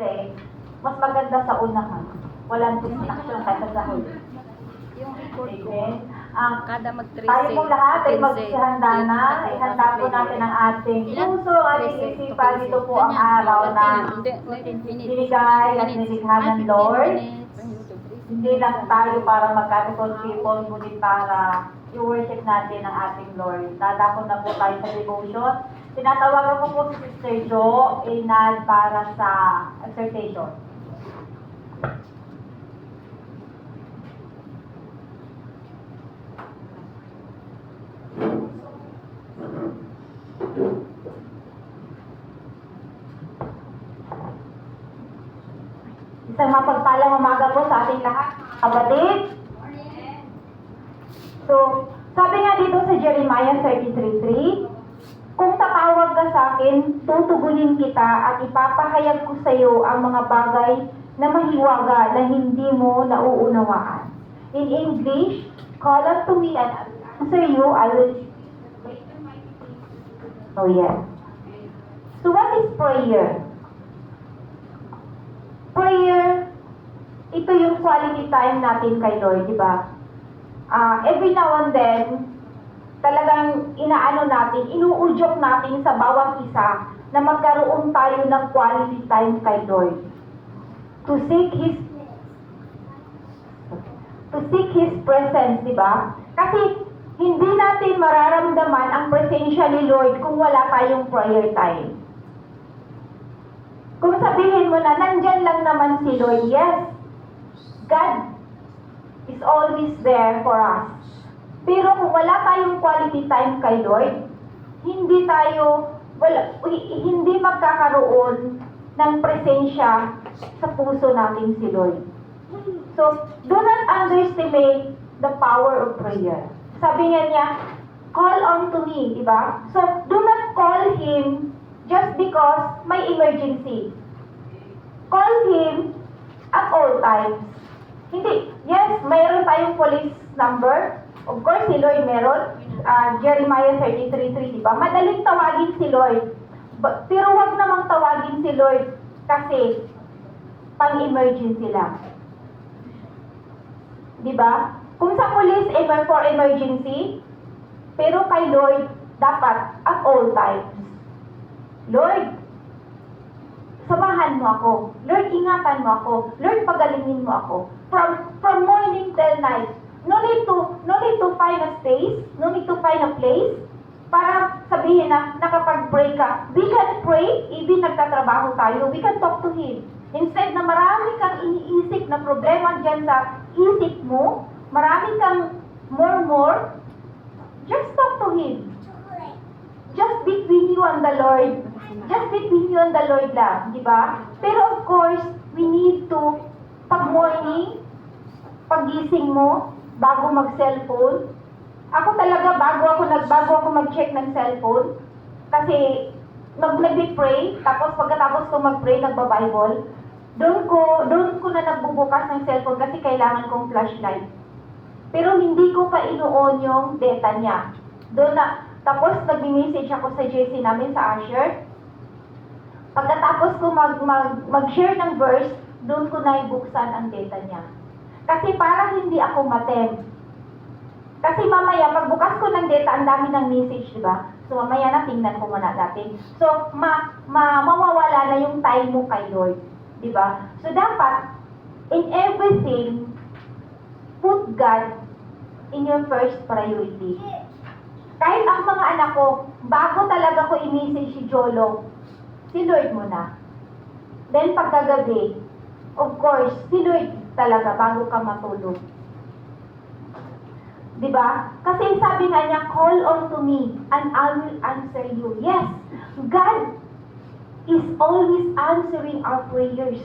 Kasi, mas maganda sa unahan. Walang distraction kaysa sa huli. Yung record ko, Amen. kada mag-13, Tayo po lahat ay 15, magsihanda na. Ihanda po natin ang ating puso, ating isipan. Dito po ang araw na binigay at nilikha ng Lord. Hindi lang tayo para magkatikon people, ngunit para i-worship natin ang ating Lord. Dadako na po tayo sa devotion. Tinatawagan ko po si Sister Jo, Inad, para sa exhortation. Isang mapagpalang umaga po sa ating lahat, kapatid. So, sabi nga dito sa Jeremiah 33:3, kung tatawag ka sa akin, tutugunin kita at ipapahayag ko sa iyo ang mga bagay na mahiwaga na hindi mo nauunawaan. In English, call unto me and answer you, I will. Oh yes. So what is prayer? Prayer, ito yung quality time natin kay Lord, di ba? Every now and then, talagang inaano natin, inuudyok natin sa bawat isa na magkaroon tayo ng quality time kay Lord. To seek His presence, di ba? Kasi hindi natin mararamdaman ang presensya ni Lord kung wala tayong prayer time. Kung sabihin mo na, nandyan lang naman si Lord, yes, God is always there for us. Pero kung wala tayong quality time kay Lord, hindi magkakaroon ng presensya sa puso natin si Lord. So, do not underestimate the power of prayer. Sabi nga niya, call unto me, di ba? So, do not call Him just because may emergency. Call Him at all times. Hindi, yes, mayroon tayong police number. Of course, si Lord meron. Jeremiah 33:3, di ba? Madaling tawagin si Lord. Pero wag namang tawagin si Lord kasi pang-emergency lang. Di ba? Kung sa police, for emergency, pero kay Lord, dapat at all times. Lord, samahan mo ako. Lord, ingatan mo ako. Lord, pagalingin mo ako. From morning till night. No need to find a space. No need to find a place para sabihin na nakapag-pray ka. We can pray, even nagtatrabaho tayo. We can talk to Him. Instead na marami kang iniisip na problema dyan sa isip mo, marami kang more, just talk to Him. Just between you and the Lord. Just between you and the Lord lang, di ba? Pero of course, we need to, pag morning, pagising mo, bago mag-cellphone, ako talaga, bago ako mag-check ng cellphone, kasi nag-pray, tapos pagkatapos ko mag-pray, nagba-Bible, doon ko na nagbubukas ng cellphone kasi kailangan kong flashlight. Pero hindi ko pa inuon yung data niya. Tapos nag-message ako sa JC namin sa Asher. Pagkatapos ko mag-share ng verse, doon ko na ibuksan ang data niya. Kasi para hindi ako matem. Kasi mamaya, pagbukas ko ng data, ang dami ng message, di ba? So mamaya na, tingnan ko muna natin. So, mawawala na yung time mo kay Lord. Di ba? So dapat, in everything, put God in your first priority. Kahit ang mga anak ko, bago talaga ko i-message si Jolo, si Lord muna. Then pagkagabi, of course, si Lord talaga bago ka matulog. Diba? Kasi sabi nga niya, call unto me and I will answer you. Yes, God is always answering our prayers.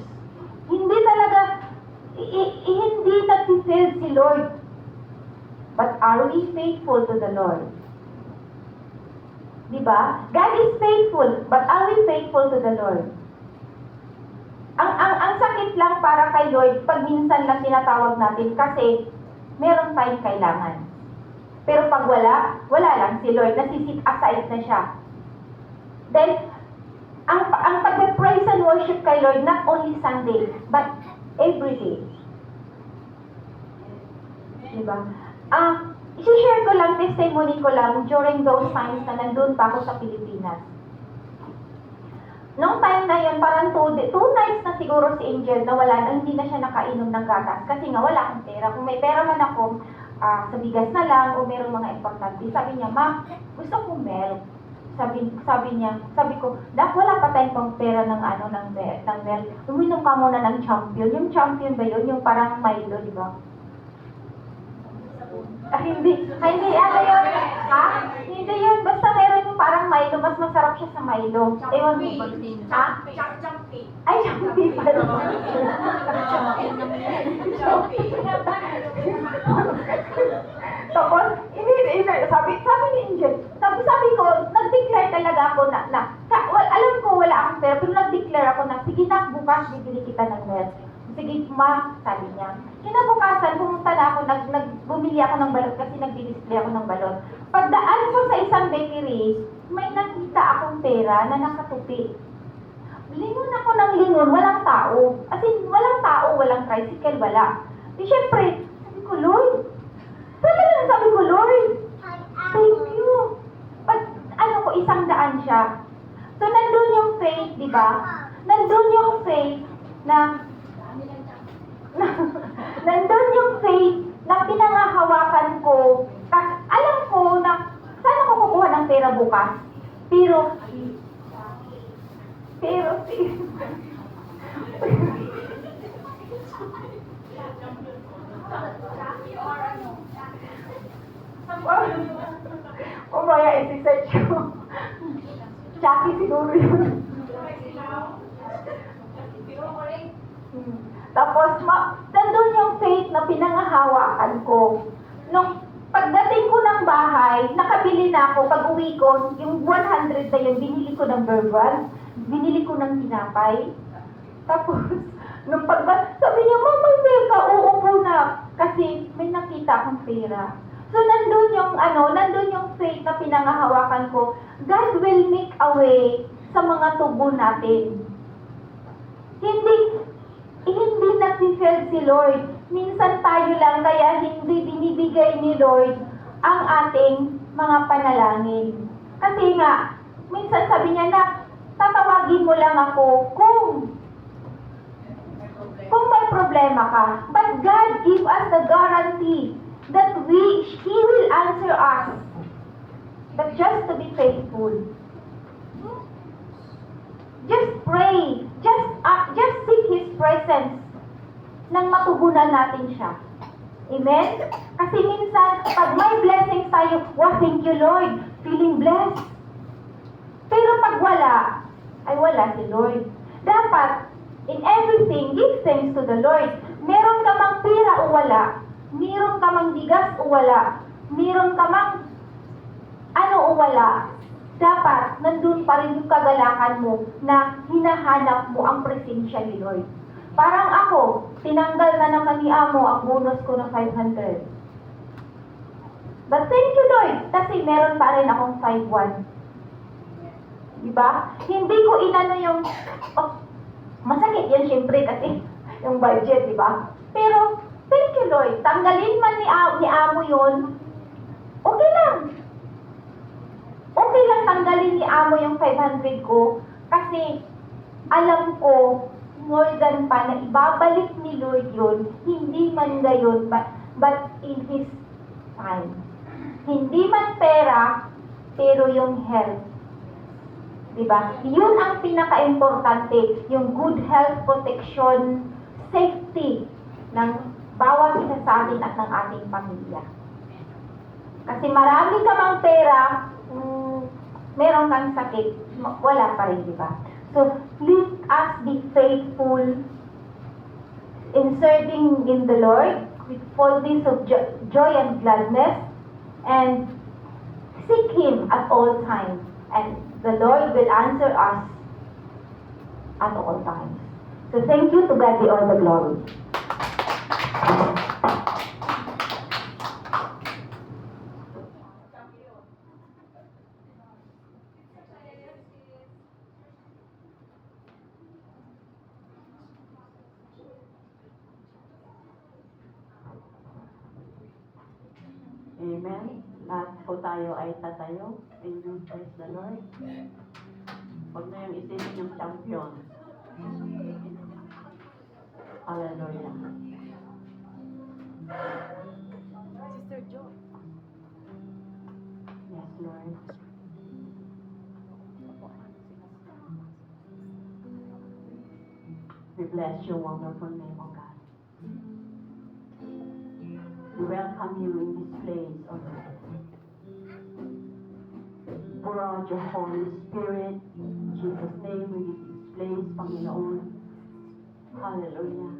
Hindi talaga, hindi nag-fail si Lord. But are we faithful to the Lord? Diba? God is faithful, but are we faithful to the Lord? Ang sakit lang para kay Lord, pag minsan lang tinatawag natin kasi meron tayong kailangan. Pero pag wala lang si Lord, nasisit aside na siya. Then, ang pag-praise and worship kay Lord, not only Sunday, but every day. Diba? I-share ko lang, testimony ko lang during those times na nandun pa ako sa Pilipinas. Nung time na yun, parang two nights na siguro si Angel na wala na, hindi na siya nakainom ng gatas. Kasi nga wala akong pera. Kung may pera man ako, sa bigas na lang o merong mga importante. Sabi niya, Ma, gusto kong milk. Sabi ko, Dak, wala pa tayong pang pera ng milk. Uminom ka muna ng champion. Yung champion ba yun? Yung parang Milo, di ba? Hindi ano yun? Ha? Hindi yun. Basta meron yung parang Milo. Mas masarap siya sa Milo. Ewan mo ba? Ha? Ay, champion pala. Tapos, sabi ni Angel, sabi ko, nag-declare talaga ako alam ko wala akong pera, pero nag-declare ako na, sige na, bukas bibili kita ng milk. Sige, Ma, sabi niya. Kinabukasan, pumunta na ako, bumili ako ng balot kasi nag-display ako ng balot. Pagdaan ko sa isang bakery, may nakita akong pera na nakatupi. Lingon ako ng lingon, walang tao. As in, walang tao, walang tricycle, wala. Di syempre, sabi ko, Lord, talagang sabi ko, Lord, thank you. Isang siya. So, nandun yung faith, di ba? Nandun yung faith na nandun yung faith na pinangahawakan ko. Alam ko na saan ako kukuha ng pera bukas. Pero umaya isi-search ko. Jackie siguro yun. Tapos, nandun yung faith na pinangahawakan ko. Nung pagdating ko ng bahay, nakabili na ako, pag uwi ko, yung 100 na yun, binili ko ng bourbon, binili ko ng tinapay. Tapos, sabi niya, Mama, ka, uupo na. Kasi may nakita akong pera. So, nandun yung faith na pinangahawakan ko. God will make a way sa mga tubo natin. Hindi nag-fail si Lord. Minsan tayo lang, kaya hindi binibigay ni Lord ang ating mga panalangin. Kasi nga, minsan sabi niya na, tatawagin mo lang ako kung may problema ka. But God give us the guarantee that He will answer us. But just to be faithful. Just pray. Just seek His presence nang matugunan natin siya. Amen? Kasi minsan, pag may blessings tayo, thank you Lord, feeling blessed. Pero pag wala, ay wala si Lord. Dapat, in everything, give thanks to the Lord. Meron ka mang pera o wala, meron ka mang bigas o wala, meron ka mang o wala, dapat nandun pa rin yung kagalakan mo na hinahanap mo ang presensya ni Lord. Parang ako, tinanggal na naman ni Amo ang bonus ko ng 500. But thank you Lord, kasi meron pa rin akong 5-1. Diba? Hindi ko inano yung, masakit yan syempre kasi yung budget, diba? Pero, thank you Lord, tanggalin man ni Amo yun, okay lang. Okay lang tanggalin ni Amo yung 500 ko kasi alam ko more than pa na ibabalik ni Lord yun, hindi man gayon, but in His time. Hindi man pera, pero yung health. Diba? Yun ang pinaka-importante, yung good health protection, safety ng bawat isa sa atin at ng ating pamilya. Kasi marami ka mang pera, meron kang sakit, wala pa rin, diba? So, let us be faithful in serving in the Lord with fullness of joy and gladness, and seek Him at all times, and the Lord will answer us at all times. So, thank you, to God be all the glory. Amen. Lahat po tayo ay tatayo. Amen. Praise the Lord. Huwag na yung isipin yung champion. Hallelujah. Sister Jo. Yes, Lord. We bless your wonderful name, O God. We welcome you in this place, O Lord. Pour out your Holy Spirit. In Jesus' name, we give this place, Panginoon. Hallelujah.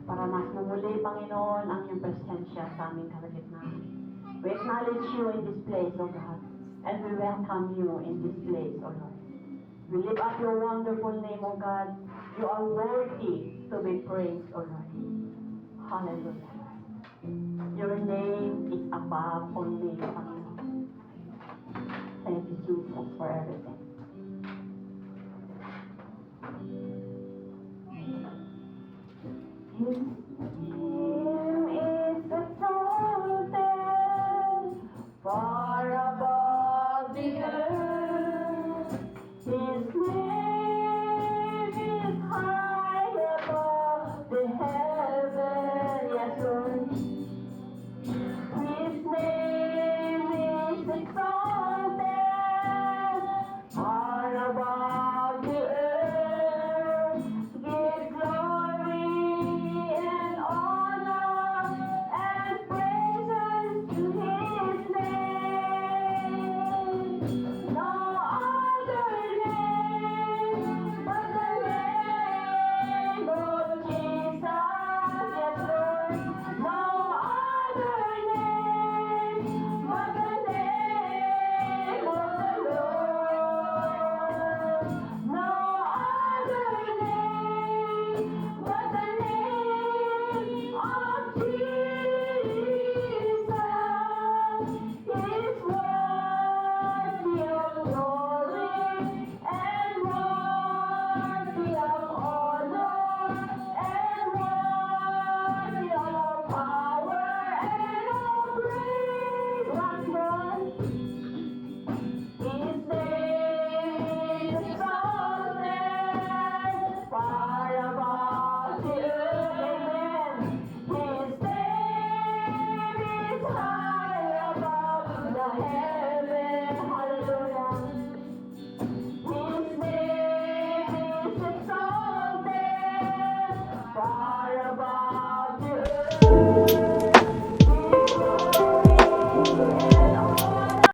Para mas mumuli, Panginoon, ang iyong presensya sa aming kalagitnaan. We acknowledge you in this place, O God. And we welcome you in this place, O Lord. We lift up your wonderful name, O God. You are worthy to be praised, O Lord. Hallelujah. Your name is above all names, Panginoon. Thank you, Jesus, for everything. His name is exalted far above the earth. His name is high above the heaven. Yes, Lord. His name is exalted far above the earth. Give glory and honor and praises to His name. No other name but the name of Jesus. Yes, Lord. No other name but the name of the Lord. No other name but the name of Jesus is worthy of glory and worthy of honor and worthy of power and of praise. Last one. His name is exalted far above the earth. Amen. His name is high above the heaven. Hallelujah. His name is exalted far above the earth. His glory and